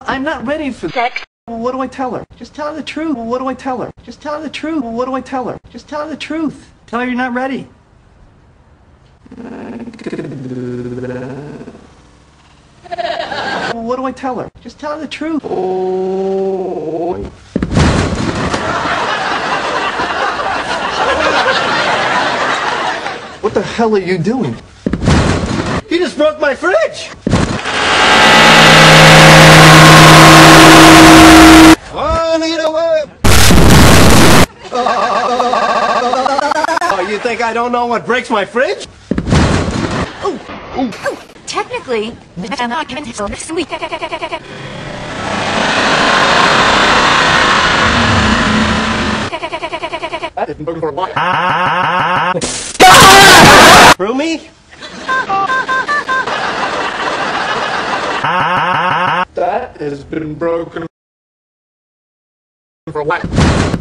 I'm not ready for that. What do I tell her? Just tell her the truth. What do I tell her? Just tell her the truth. What do I tell her? Just tell her the truth. Tell her you're not ready. What do I tell her? Just tell her the truth. What the hell are you doing? You just broke my fridge! Oh, you think I don't know what breaks my fridge? Technically, I'm not going to this week. Rumi? That has been broken for what?